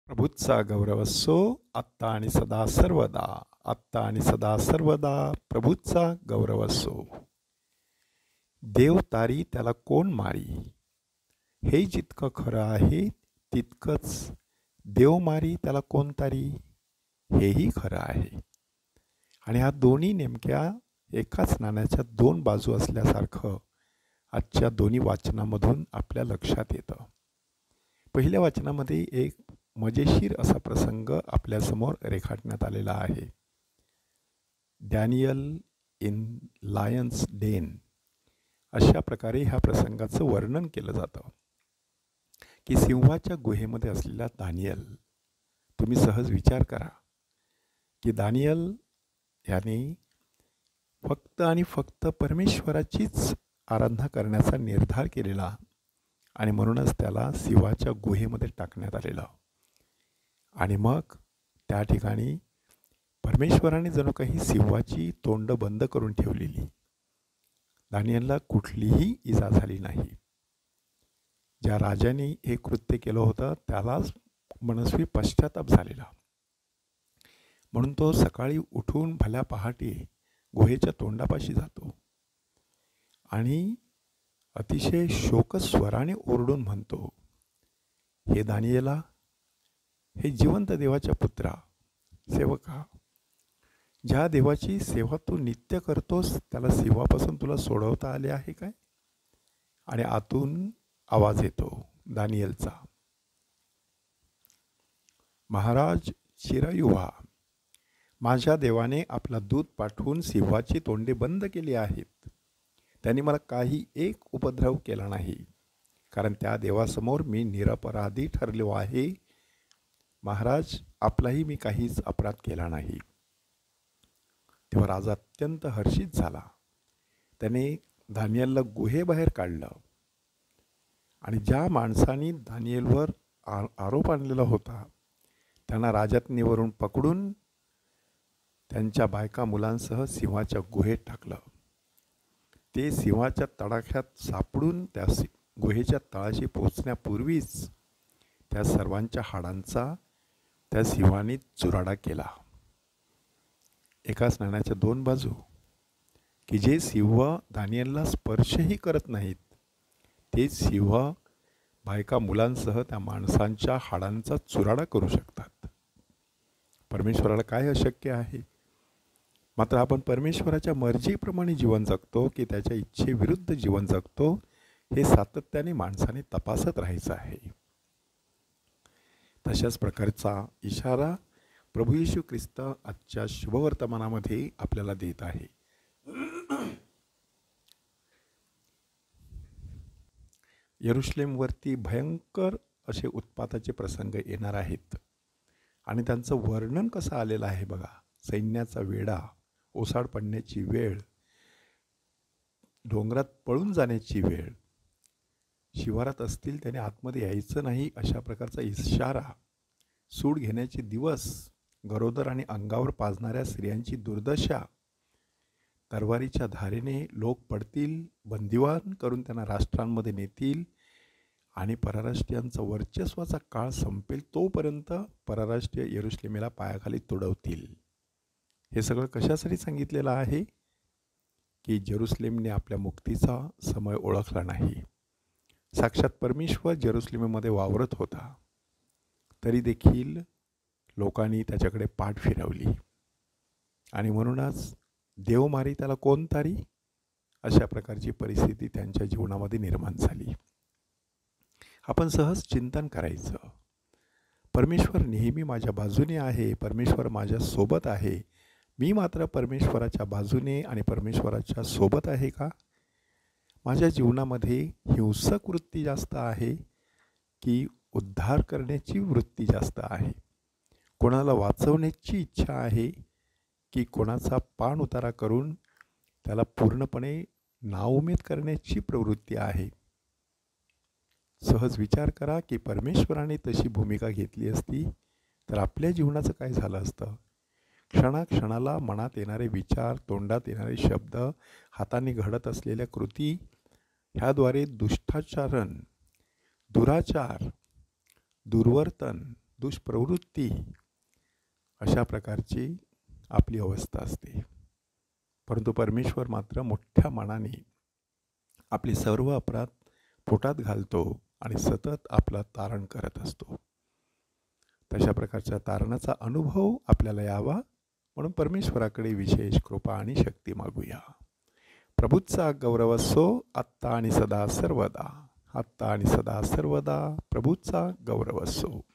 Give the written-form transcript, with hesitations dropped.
प्रभूचा गौरव असो आत्ता आणि सदा सर्वदा. आत्ता आणि सदा सर्वदा प्रभूचा गौरव असो. देव तारी त्याला कोण मारी, हे जितकं खरं आहे तितकंच देव मारी त्याला कोण तारी, हेही खरं आहे. आणि ह्या दोन्ही नेमक्या एकाच नाण्याच्या दोन बाजू असल्यासारखं आजच्या दोन्ही वाचनामधून आपल्या लक्षात येतं. पहिल्या वाचनामध्ये एक मजेशीर असा प्रसंग आपल्यासमोर रेखाटण्यात आलेला आहे. डॅनियल इन लायन्स डेन अशा प्रकारे ह्या प्रसंगाचं वर्णन केलं जातं की सिंहाच्या गुहेमध्ये असलेला दानियल, तुम्ही सहज विचार करा की दानियल याने फक्त आणि फक्त परमेश्वराचीच आराधना करण्याचा निर्धार केलेला आणि म्हणूनच त्याला सिंहाच्या गुहेमध्ये टाकण्यात आलेलं. आणि मग त्या ठिकाणी परमेश्वराने जणू काही सिंहाची तोंड बंद करून ठेवलेली. दानियलला कुठलीही इजा झाली नाही. ज्या राजाने हे कृत्य केलं होतं त्यालाच मनस्वी पश्चाताप झालेला. म्हणून तो सकाळी उठून भल्या पहाटे गुहेच्या तोंडापाशी जातो आणि अतिशय शोकस्वराने ओरडून म्हणतो, हे दानियेला, हे जिवंत देवाच्या पुत्रा, सेवका, ज्या देवाची सेवा तू नित्य करतोस त्याला सिंहापासून तुला सोडवता आले आहे काय? आणि आतून आवाज येतो दानियलचा, महाराज चिरंजीव व्हा. माझ्या देवाने आपला दूत पाठवून सिंहाची तोंडे बंद केली आहेत. त्यांनी मला काही एक उपद्रव केला नाही, कारण त्या देवासमोर मी निरपराधी ठरलो आहे. महाराज, आपलाही मी काहीच अपराध केला नाही. तेव्हा राजा अत्यंत हर्षित झाला. त्याने दानियलला गुहेबाहेर काढलं आणि ज्या माणसाने दानियलवर आरोप आणलेला होता त्यांना राजत्नीवरून पकडून त्यांच्या बायका मुलांसह सिंहाच्या गुहेत टाकलं. ते सिंहाच्या तडाख्यात सापडून त्या गुहेच्या तळाशी पोचण्यापूर्वीच त्या सर्वांच्या हाडांचा त्या सिंहाने चुराडा केला. एकाच नाण्याच्या दोन बाजू की जे सिंह दानियलला स्पर्शही करत नाहीत, ते सिंह बायका मुलांसह त्या माणसांच्या हाडांचा चुराडा करू शकतात. परमेश्वराला काय अशक्य आहे? मात्र आपण परमेश्वराच्या मर्जीप्रमाणे जीवन जगतो की त्याच्या इच्छेविरुद्ध जीवन जगतो, हे सातत्याने माणसाने तपासत राहायचं आहे. तशाच प्रकारचा इशारा प्रभू येशू ख्रिस्त आजच्या शुभवर्तमानामध्ये आपल्याला देत आहे. यरुशलेमवरती भयंकर असे उत्पाताचे प्रसंग येणार आहेत आणि त्यांचं वर्णन कसं आलेलं आहे बघा. सैन्याचा वेढा, ओसाड पडण्याची वेळ, डोंगरात पळून जाण्याची वेळ, शिवारात असतील त्याने आतमध्ये यायचं नाही अशा प्रकारचा इशारा, सूड घेण्याचे दिवस, गरोदर आणि अंगावर पाजणाऱ्या स्त्रियांची दुर्दशा, तरवारीच्या धारेने लोक पडतील, बंदिवान करून त्यांना राष्ट्रांमध्ये नेतील आणि परराष्ट्रीयांचा वर्चस्वाचा काळ संपेल तोपर्यंत परराष्ट्रीय यरुशलेमेला पायाखाली तुडवतील. हे सगळं कशासाठी सांगितलेलं आहे? की जेरुसलेमने आपल्या मुक्तीचा समय ओळखला नाही. साक्षात परमेश्वर जेरुसलेममध्ये वावरत होता, तरी देखील लोकांनी त्याच्याकडे पाठ फिरवली आणि म्हणूनच देवमारी त्याला कोण तारी, अशा प्रकारची परिस्थिती त्यांच्या जीवनामध्ये निर्माण झाली. आपण सहज चिंतन करायचं, परमेश्वर नेहमी माझ्या बाजूने आहे, परमेश्वर माझ्या सोबत आहे. मी मात्र परमेश्वराच्या बाजूने आणि परमेश्वराच्या सोबत आहे का? माझ्या जीवनामध्ये हिंसक वृत्ती जास्त आहे की उद्धार करण्याची वृत्ती जास्त आहे? कोणाला वाचवण्याची इच्छा आहे की कोणाचा पाण उतारा करून त्याला पूर्णपणे नाउमेद करण्याची प्रवृत्ती आहे? सहज विचार करा की परमेश्वराने तशी भूमिका घेतली असती तर आपल्या जीवनाचं काय झालं असतं? क्षणाक्षणाला मनात येणारे विचार, तोंडात येणारे शब्द, हाताने घडत असलेल्या कृती, ह्याद्वारे दुष्टाचरण, दुराचार, दुर्वर्तन, दुष्प्रवृत्ती, अशा प्रकारची आपली अवस्था असते. परंतु परमेश्वर मात्र मोठ्या मनाने आपले सर्व अपराध पोटात घालतो आणि सतत आपला तारण करत असतो. तशा प्रकारच्या तारणाचा अनुभव आपल्याला यावा म्हणून परमेश्वराकडे विशेष कृपा आणि शक्ती मागूया. प्रभूचा गौरव असो आत्ता आणि सदा सर्वदा. आत्ता आणि सदा सर्वदा प्रभूचा गौरव असो.